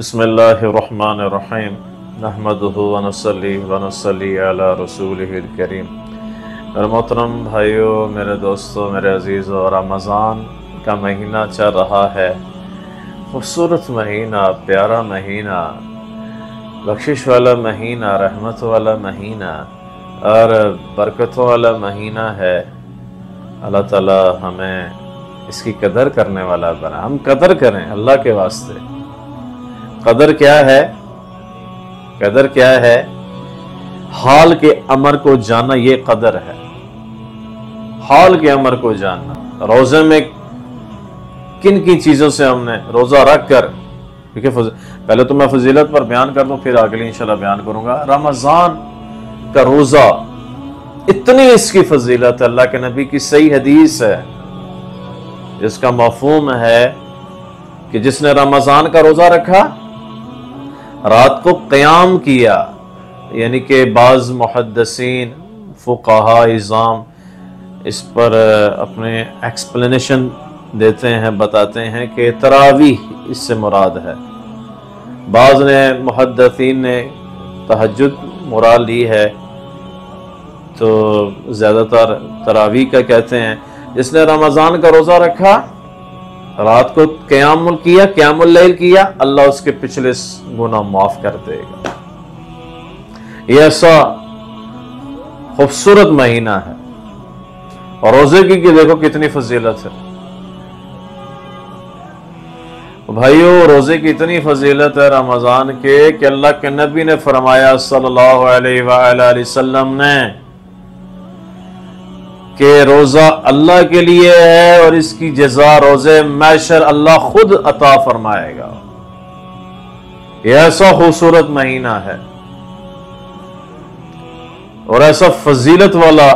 बिस्मिल्लाहिर्रहमानिर्रहीम नहमदुहु व नसल्ली अला रसूलिहिल करीम। मेरे मोहतरम भाइयों, मेरे दोस्तों, मेरे अजीज़ों, रमज़ान का महीना चल रहा है। खूबसूरत महीना, प्यारा महीना, बख्शिश वाला महीना, रहमत वाला महीना और बरकतों वाला महीना है। अल्लाह ताला हमें इसकी कदर करने वाला बना। हम कदर करें अल्लाह के वास्ते। कदर क्या है? कदर क्या है? हाल के अमर को जानना, ये कदर है। हाल के अमर को जानना। रोजे में किन किन चीजों से हमने रोजा रख कर, क्योंकि पहले तो मैं फजीलत पर बयान कर दूं, फिर आगे इंशाल्लाह बयान करूंगा। रमजान का रोजा, इतनी इसकी फजीलत, अल्लाह के नबी की सही हदीस है जिसका मफहूम है कि जिसने रमजान का रोजा रखा, रात को क़याम किया, यानी कि बाज़ मुहद्दिसीन फ़ुक़हा इज़ाम इस पर अपने एक्सप्लेनेशन देते हैं, बताते हैं कि तरावीह इससे मुराद है। बाज़ ने मुहद्दिसीन ने तहज्जुद मुराद ली है, तो ज़्यादातर तरावीह का कहते हैं। जिसने रमज़ान का रोज़ा रखा, रात को क़यामुल किया, क़यामुल लैल किया, अल्लाह उसके पिछले गुनाह माफ कर देगा। ये ऐसा खूबसूरत महीना है। और रोजे की देखो कितनी फजीलत है भाइयों। रोजे की इतनी फजीलत है रमजान के कि अल्लाह के नबी ने फरमाया सल्लल्लाहु अलैहि वसल्लम ने कि रोजा अल्लाह के लिए है और इसकी जज़ा रोजे मैशर अल्लाह खुद अता फरमाएगा। यह ऐसा खूबसूरत महीना है और ऐसा फजीलत वाला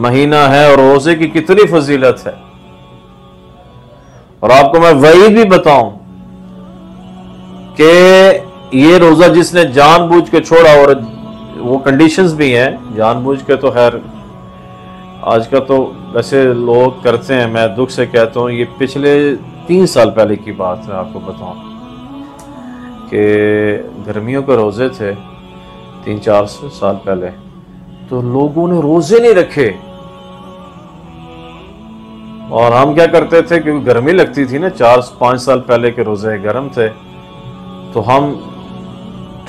महीना है। और रोजे की कितनी फजीलत है। और आपको मैं वही भी बताऊं कि ये रोजा जिसने जानबूझ के छोड़ा, और वो कंडीशंस भी हैं जानबूझ के, तो खैर आज का तो वैसे लोग करते हैं। मैं दुख से कहता हूँ, ये पिछले 3 साल पहले की बात है। आपको बताऊं कि गर्मियों के रोज़े थे 3-4 साल पहले, तो लोगों ने रोज़े नहीं रखे। और हम क्या करते थे, क्योंकि गर्मी लगती थी ना, 4-5 साल पहले के रोज़े गर्म थे, तो हम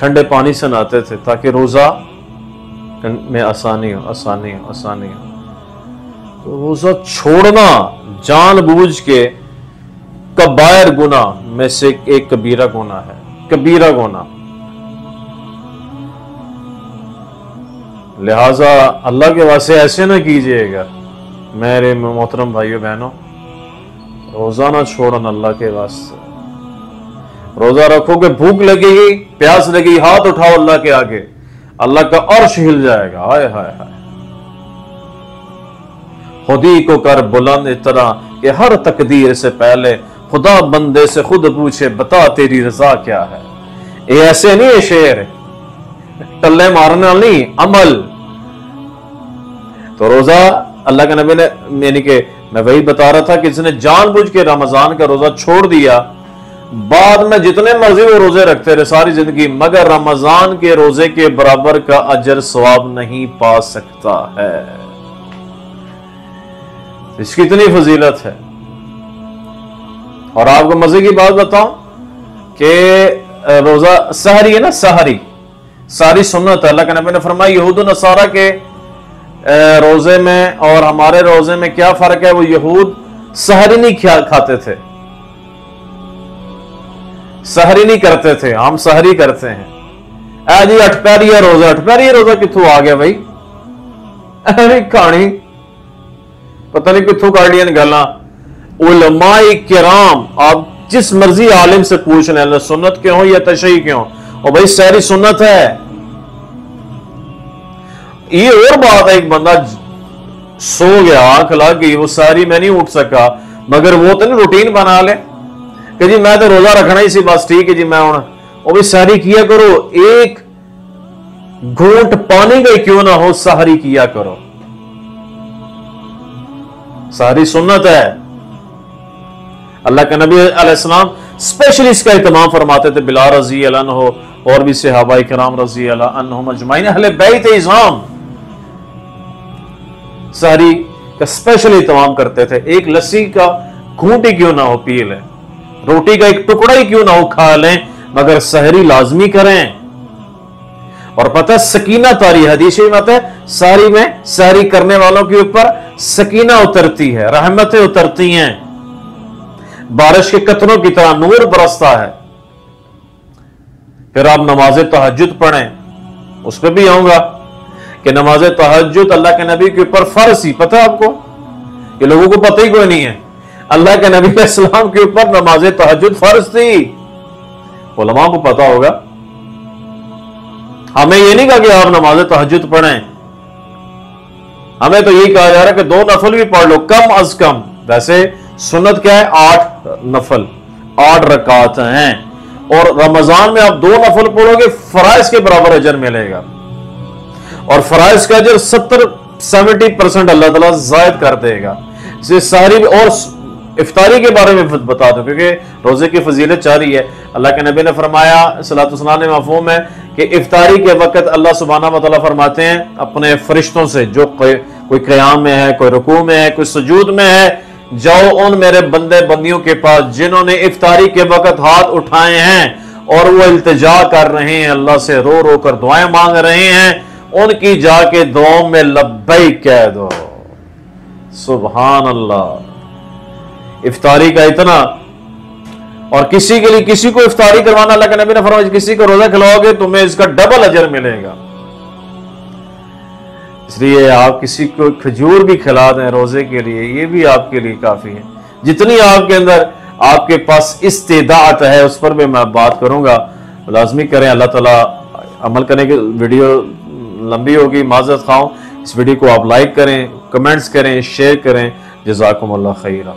ठंडे पानी से नहाते थे ताकि रोज़ा में आसानी हो। तो रोजा छोड़ना जानबूझ के कबायर गुनाह में से एक कबीरा गुनाह है। कबीरा गुनाह। लिहाजा अल्लाह के वास्ते ऐसे ना कीजिएगा मेरे मोहतरम भाइयों बहनों। रोजा ना छोड़ना अल्लाह के वास्ते। रोजा रखोगे, भूख लगेगी, प्यास लगेगी, हाथ उठाओ अल्लाह के आगे, अल्लाह का अर्श हिल जाएगा। हाय हाय हाय। खुदी को कर बुलंद इतना कि हर तकदीर से पहले खुदा बंदे से खुद पूछे, बता तेरी रजा क्या है। ये ऐसे नहीं है शेर, टल्ले मारने वाला नहीं, अमल। तो रोजा अल्लाह के नबी ने, यानी कि मैं वही बता रहा था कि जिसने जानबूझ के रमजान का रोजा छोड़ दिया, बाद में जितने मर्जी वो रोजे रखते रहे सारी जिंदगी, मगर रमजान के रोजे के बराबर का अजर सवाब नहीं पा सकता है। इसकी इतनी फजीलत है। और आपको मजे की बात बताऊं कि रोजा सहरी है ना, सारी सुन्नत अल्लाह के नबी ने फरमाया, यहूद नसारा के रोजे में और हमारे रोजे में क्या फर्क है। वो यहूद सहरी नहीं खाते थे, सहरी नहीं करते थे, हम सहरी करते हैं। जी अठपहरिया रोजा किथों आ गया भाई? कहानी पता नहीं किथों काट लिया गल्ला। उलमाए किराम, आप जिस मर्जी आलिम से पूछ लें, सुन्नत क्यों हो या तशय्युई क्यों हो, और भाई सहरी सुन्नत है। ये और बात है, एक बंदा सो गया, आंख लग गई, वो सहरी में नहीं उठ सका, मगर वो तो नहीं रूटीन बना ले कि जी मैं तो रोजा रखना ही सी, बस ठीक है जी मैं हूं, वो भी सहरी किया करो। एक घूंट पानी का क्यों ना हो, सहरी किया करो। सारी सुन्नत है। अल्लाह के नबी अलैहिस्सलाम स्पेशली इसका इत्माम फरमाते थे बिलाल रजी अल्लाह अन्हु और भी सहाबाए किराम रजी अल्लाह अन्हुम अजमाइन अहले बैत इज़ाम सहरी का स्पेशल इत्माम करते थे। एक लस्सी का घूंट ही क्यों ना हो पी लें, रोटी का एक टुकड़ा ही क्यों ना हो खा लें, मगर सहरी लाजमी करें। और पता है सकीना तारी हदीस में आता है सारी में सहरी करने वालों के ऊपर सकीना उतरती है, रहमतें उतरती हैं, बारिश के कतरों की तरह नूर बरसता है। फिर आप नमाज तहज्जुद पढ़ें, उस पर भी आऊंगा कि नमाज तहज्जुद अल्लाह के नबी के ऊपर फर्ज ही, पता है आपको, ये लोगों को पता ही कोई नहीं है। अल्लाह के नबी अलैहिस्सलाम के ऊपर नमाज तहज्जुद फर्ज थी, उलमा को पता होगा। हमें ये नहीं कहा कि आप नमाज तहज्जुद पढ़ें, हमें तो यही कहा जा रहा है कि 2 नफल भी पढ़ लो कम अज कम। वैसे सुन्नत क्या है, 8 नफल 8 रकात हैं, और रमजान में आप 2 नफल पढ़ोगे फराइज के बराबर अजर मिलेगा, और फराइज का अजर 70% अल्लाह ताला जायद कर देगा। इसे सारी और इफ्तारी के बारे में बता दो, क्योंकि रोजे की फजीलत जारी है। अल्लाह के नबी ने फरमाया सल्लल्लाहु अलैहि वसल्लम में मफ़हूम है कि इफ्तारी के वक्त अल्लाह सुब्हानहू व तआला फरमाते हैं अपने फरिश्तों से, जो कोई क़याम में है, कोई रुकू में है, कोई सुजूद में है, जाओ उन मेरे बंदे बंदियों के पास जिन्होंने इफ्तारी के वक्त हाथ उठाए हैं और वो इल्तिजा कर रहे हैं, अल्लाह से रो रो कर दुआएं मांग रहे हैं, उनकी जाके दुआओं में लब्बैक कह दो। सुभान अल्लाह। इफ्तारी का इतना, और किसी के लिए किसी को इफ्तारी करवाना, अल्लाह के नबी ने फरमाया किसी को रोजा खिलाओगे तुम्हें इसका डबल अजर मिलेगा। इसलिए आप किसी को खजूर भी खिला दें रोजे के लिए, ये भी आपके लिए काफी है। जितनी आपके अंदर आपके पास इस्तेदात है उस पर भी मैं बात करूंगा, लाजमी करें। अल्लाह ताला अमल करने की, वीडियो लंबी होगी, माजरत खाऊं। इस वीडियो को आप लाइक करें, कमेंट्स करें, शेयर करें। जज़ाकुमुल्लाह खैरा।